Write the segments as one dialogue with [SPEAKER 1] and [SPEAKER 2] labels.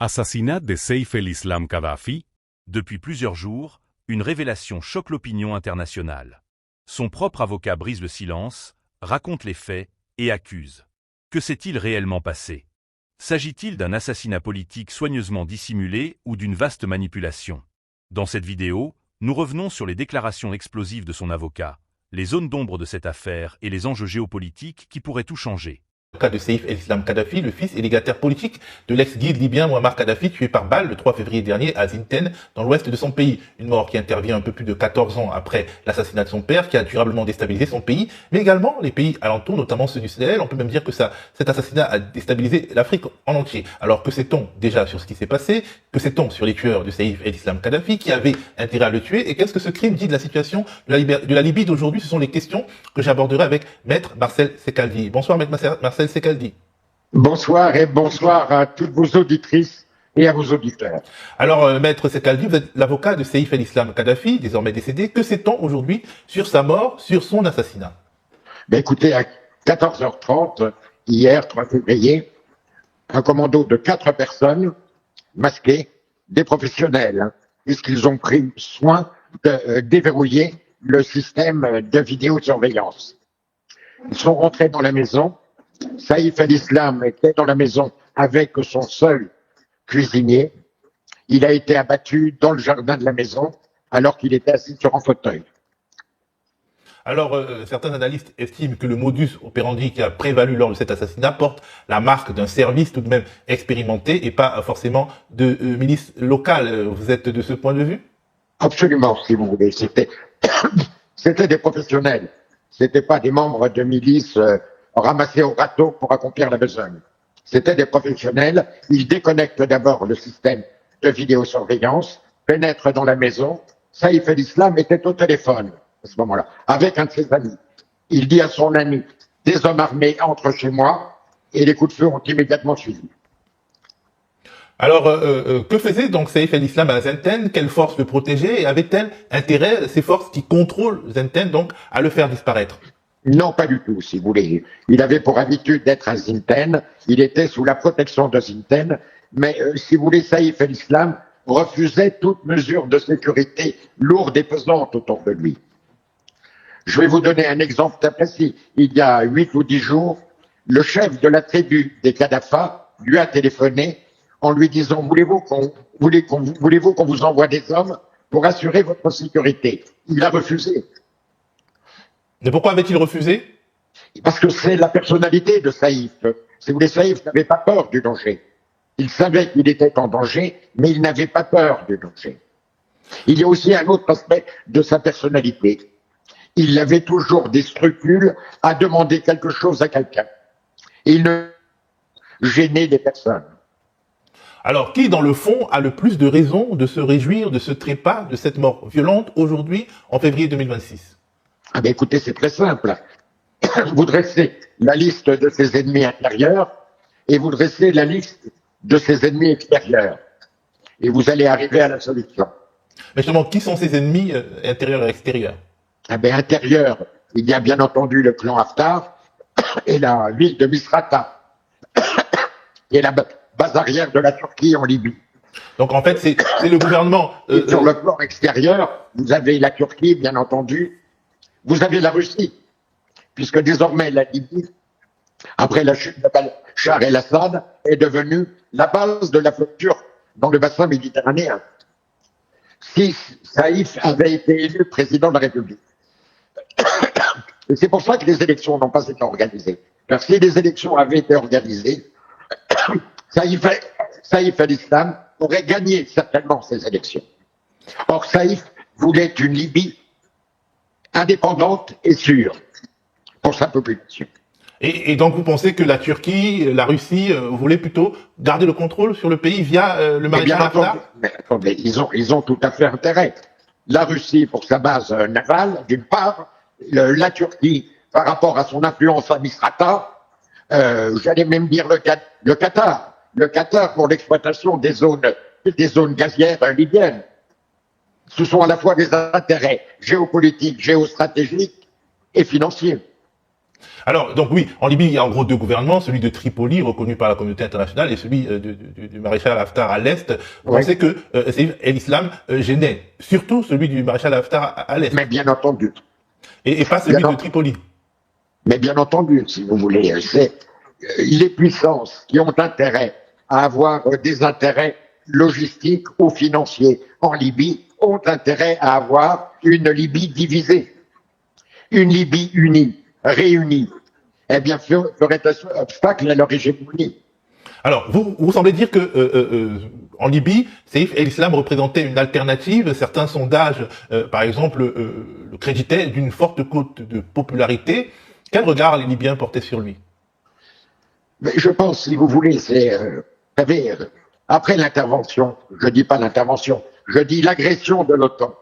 [SPEAKER 1] Assassinat de Saif el-Islam Kadhafi.
[SPEAKER 2] Depuis plusieurs jours, une révélation choque l'opinion internationale. Son propre avocat brise le silence, raconte les faits et accuse. Que s'est-il réellement passé? S'agit-il d'un assassinat politique soigneusement dissimulé ou d'une vaste manipulation? Dans cette vidéo, nous revenons sur les déclarations explosives de son avocat, les zones d'ombre de cette affaire et les enjeux géopolitiques qui pourraient tout changer.
[SPEAKER 3] Le cas de Saif el-Islam Kadhafi, le fils et légataire politique de l'ex-guide libyen Mouammar Kadhafi, tué par balle le 3 février dernier à Zinten, dans l'ouest de son pays. Une mort qui intervient un peu plus de 14 ans après l'assassinat de son père, qui a durablement déstabilisé son pays, mais également les pays alentours, notamment ceux du Sahel. On peut même dire que cet assassinat a déstabilisé l'Afrique en entier. Alors que sait-on déjà sur ce qui s'est passé? Que sait-on sur les tueurs de Saif el-Islam Kadhafi, qui avaient intérêt à le tuer? Et qu'est-ce que ce crime dit de la situation de la Libye d'aujourd'hui? Ce sont les questions que j'aborderai avec Maître Marcel Sekaldi. Bonsoir Maître Marcel Sekaldi.
[SPEAKER 4] Bonsoir et bonsoir à toutes vos auditrices et à vos auditeurs.
[SPEAKER 3] Alors, Maître Sekaldi, vous êtes l'avocat de Saif el-Islam Kadhafi, désormais décédé. Que sait-on aujourd'hui sur sa mort, sur son assassinat?
[SPEAKER 4] Ben écoutez, à 14h30, hier, 3 février, un commando de 4 personnes, masquées, des professionnels, puisqu'ils ont pris soin de déverrouiller le système de vidéosurveillance. Ils sont rentrés dans la maison. Saif el-Islam était dans la maison avec son seul cuisinier. Il a été abattu dans le jardin de la maison alors qu'il était assis sur un fauteuil.
[SPEAKER 3] Alors, certains analystes estiment que le modus operandi qui a prévalu lors de cet assassinat porte la marque d'un service tout de même expérimenté et pas forcément de milice locale. Vous êtes de ce point de vue?
[SPEAKER 4] Absolument, si vous voulez. C'était des professionnels. C'était pas des membres de milices ramassés au râteau pour accomplir la besogne. C'était des professionnels. Ils déconnectent d'abord le système de vidéosurveillance, pénètrent dans la maison. Saif el-Islam était au téléphone à ce moment-là, avec un de ses amis. Il dit à son ami, des hommes armés entrent chez moi, et les coups de feu ont immédiatement suivi.
[SPEAKER 3] Alors, que faisait donc Saif el-Islam à Zinten? Quelle force le protégeait? Et avait-elle intérêt, ces forces qui contrôlent Zinten, donc, à le faire disparaître?
[SPEAKER 4] Non, pas du tout, si vous voulez. Il avait pour habitude d'être à Zinten, il était sous la protection de Zinten, mais si vous voulez, Saif el-Islam refusait toute mesure de sécurité lourde et pesante autour de lui. Je vais vous donner un exemple très précis. Il y a 8 ou 10 jours, le chef de la tribu des Kadhafa lui a téléphoné en lui disant « Voulez-vous qu'on vous envoie des hommes pour assurer votre sécurité ?» Il a refusé.
[SPEAKER 3] Mais pourquoi avait-il refusé?
[SPEAKER 4] Parce que c'est la personnalité de Saïf. Si vous voulez, Saïf n'avait pas peur du danger. Il savait qu'il était en danger, mais il n'avait pas peur du danger. Il y a aussi un autre aspect de sa personnalité. Il avait toujours des scrupules à demander quelque chose à quelqu'un. Il ne gênait les personnes.
[SPEAKER 3] Alors, qui, dans le fond, a le plus de raisons de se réjouir de ce trépas, de cette mort violente, aujourd'hui, en février 2026?
[SPEAKER 4] Ah ben écoutez, c'est très simple. Vous dressez la liste de ses ennemis intérieurs et vous dressez la liste de ses ennemis extérieurs. Et vous allez arriver à la solution.
[SPEAKER 3] Mais justement, qui sont ses ennemis intérieurs et extérieurs?
[SPEAKER 4] Ah ben intérieur, il y a bien entendu le clan Haftar et la ville de Misrata et la base arrière de la Turquie en Libye.
[SPEAKER 3] Donc en fait, c'est le gouvernement...
[SPEAKER 4] Et sur le plan extérieur, vous avez la Turquie, bien entendu. Vous avez la Russie, puisque désormais la Libye, après la chute de Bachar el-Assad, est devenue la base de la flotte turque dans le bassin méditerranéen. Si Saïf avait été élu président de la République. Et c'est pour ça que les élections n'ont pas été organisées. Parce que si les élections avaient été organisées, Saïf el-Islam aurait gagné certainement ces élections. Or, Saïf voulait une Libye indépendante et sûre pour sa population.
[SPEAKER 3] Et donc vous pensez que la Turquie, la Russie voulaient plutôt garder le contrôle sur le pays via le maréchal Haftar?
[SPEAKER 4] Mais attendez, ils ont tout à fait intérêt. La Russie pour sa base navale, d'une part, la Turquie par rapport à son influence à Misrata, j'allais même dire le Qatar. Le Qatar pour l'exploitation des zones gazières libyennes. Ce sont à la fois des intérêts géopolitiques, géostratégiques et financiers.
[SPEAKER 3] Alors, donc oui, en Libye, il y a en gros deux gouvernements, celui de Tripoli, reconnu par la communauté internationale, et celui du maréchal Haftar à l'Est. Vous pensez que Saïf el-Islam gênait surtout celui du maréchal Haftar à l'Est,
[SPEAKER 4] Mais bien entendu.
[SPEAKER 3] et pas celui de Tripoli.
[SPEAKER 4] Mais bien entendu, si vous voulez, c'est les puissances qui ont intérêt à avoir des intérêts logistiques ou financiers en Libye ont intérêt à avoir une Libye divisée, une Libye unie, réunie. Eh bien, ferait un obstacle à leur hégémonie.
[SPEAKER 3] Alors, vous semblez dire que en Libye, Saïf el-Islam représentait une alternative. Certains sondages, par exemple, le créditaient d'une forte cote de popularité. Quel regard les Libyens portaient sur lui?
[SPEAKER 4] Mais je pense, si vous voulez, c'est après l'intervention, je dis pas l'intervention, je dis l'agression de l'OTAN.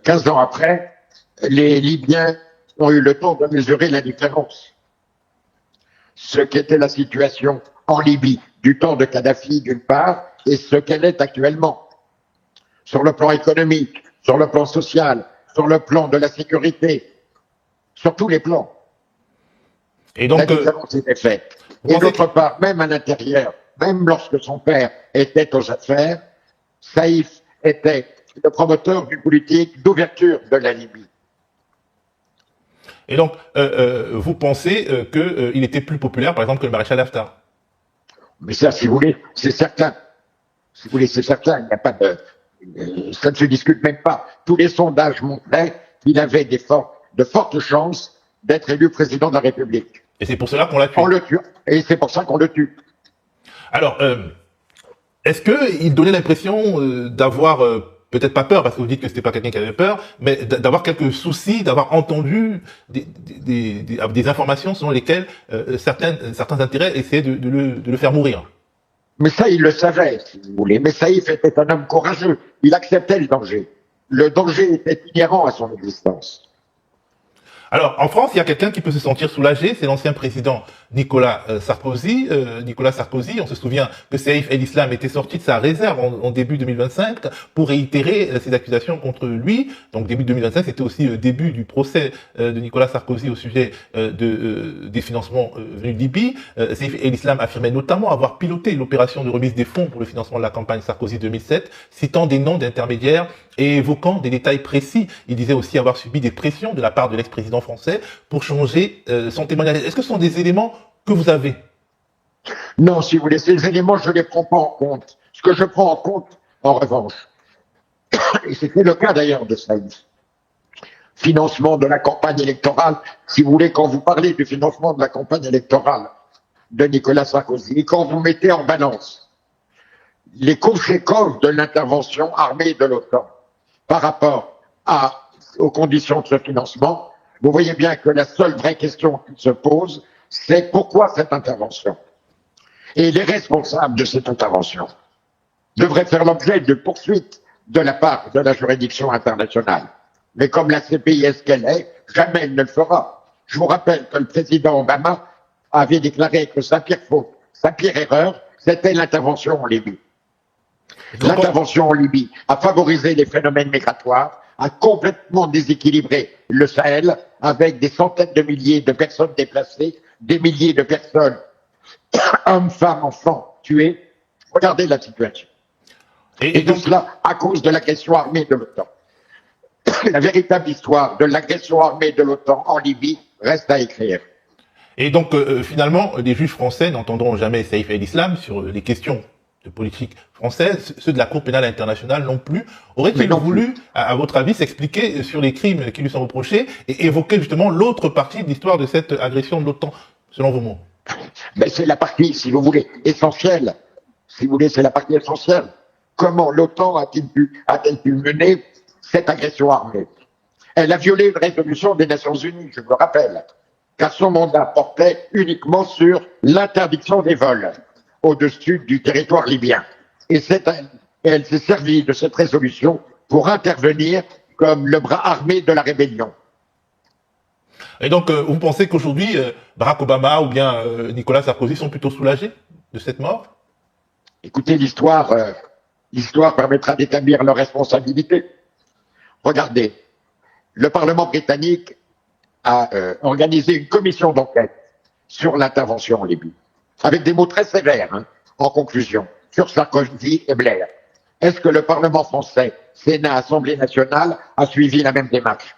[SPEAKER 4] 15 ans après, les Libyens ont eu le temps de mesurer la différence. Ce qu'était la situation en Libye du temps de Kadhafi d'une part et ce qu'elle est actuellement. Sur le plan économique, sur le plan social, sur le plan de la sécurité, sur tous les plans.
[SPEAKER 3] Et donc,
[SPEAKER 4] la différence était faite. Et d'autre part, même à l'intérieur, même lorsque son père était aux affaires, Saïf était le promoteur d'une politique d'ouverture de la Libye.
[SPEAKER 3] Et donc, vous pensez qu'il était plus populaire, par exemple, que le maréchal Haftar?
[SPEAKER 4] Mais ça, si vous voulez, c'est certain. Si vous voulez, c'est certain. Il n'y a pas de, ça ne se discute même pas. Tous les sondages montraient qu'il avait de fortes chances d'être élu président de la République.
[SPEAKER 3] Et c'est pour cela qu'on l'a tué.
[SPEAKER 4] On le tue. Et c'est pour ça qu'on le tue.
[SPEAKER 3] Alors, est-ce qu'il donnait l'impression d'avoir, peut-être pas peur, parce que vous dites que c'était pas quelqu'un qui avait peur, mais d'avoir quelques soucis, d'avoir entendu des informations selon lesquelles certains intérêts essayaient de le faire mourir?
[SPEAKER 4] Mais ça, il le savait, si vous voulez. Mais Saïf était un homme courageux. Il acceptait le danger. Le danger était inhérent à son existence.
[SPEAKER 3] Alors, en France, il y a quelqu'un qui peut se sentir soulagé, c'est l'ancien président Nicolas Sarkozy. Nicolas Sarkozy, on se souvient que Saïf el-Islam était sorti de sa réserve en début 2025 pour réitérer ses accusations contre lui. Donc, début 2025, c'était aussi le début du procès de Nicolas Sarkozy au sujet des financements venus de Libye. Saïf el-Islam affirmait notamment avoir piloté l'opération de remise des fonds pour le financement de la campagne Sarkozy 2007, citant des noms d'intermédiaires et évoquant des détails précis. Il disait aussi avoir subi des pressions de la part de l'ex-président français pour changer son témoignage. Est-ce que ce sont des éléments que vous avez?
[SPEAKER 4] Non, si vous voulez, ces éléments, je ne les prends pas en compte. Ce que je prends en compte, en revanche, et c'était le cas d'ailleurs de Saïf, financement de la campagne électorale, si vous voulez, quand vous parlez du financement de la campagne électorale de Nicolas Sarkozy, quand vous mettez en balance les conséquences de l'intervention armée de l'OTAN par rapport aux conditions de ce financement, vous voyez bien que la seule vraie question qui se pose, c'est pourquoi cette intervention? Et les responsables de cette intervention devraient faire l'objet de poursuites de la part de la juridiction internationale. Mais comme la CPI est ce qu'elle est, jamais elle ne le fera. Je vous rappelle que le président Obama avait déclaré que sa pire faute, sa pire erreur, c'était l'intervention en Libye. L'intervention en Libye a favorisé les phénomènes migratoires, a complètement déséquilibré le Sahel avec des centaines de milliers de personnes déplacées, des milliers de personnes, hommes, femmes, enfants, tués. Regardez la situation. Et tout cela à cause de l'agression armée de l'OTAN. La véritable histoire de l'agression armée de l'OTAN en Libye reste à écrire.
[SPEAKER 3] Et donc, finalement, les juges français n'entendront jamais Saïf el-Islam sur les questions de politique française, ceux de la Cour pénale internationale non plus. Aurait-il voulu, à votre avis, s'expliquer sur les crimes qui lui sont reprochés et évoquer justement l'autre partie de l'histoire de cette agression de l'OTAN, selon vos mots?
[SPEAKER 4] Mais c'est la partie, si vous voulez, essentielle. Si vous voulez, c'est la partie essentielle. Comment l'OTAN a-t-elle pu mener cette agression armée? Elle a violé une résolution des Nations Unies, je vous le rappelle, car son mandat portait uniquement sur l'interdiction des vols au-dessus du territoire libyen. Et elle s'est servie de cette résolution pour intervenir comme le bras armé de la rébellion.
[SPEAKER 3] Et donc, vous pensez qu'aujourd'hui, Barack Obama ou bien Nicolas Sarkozy sont plutôt soulagés de cette mort?
[SPEAKER 4] Écoutez, l'histoire permettra d'établir leurs responsabilités. Regardez, le Parlement britannique a organisé une commission d'enquête sur l'intervention en Libye, avec des mots très sévères, hein, en conclusion, sur Sarkozy et Blair. Est-ce que le Parlement français, Sénat, Assemblée nationale, a suivi la même démarche?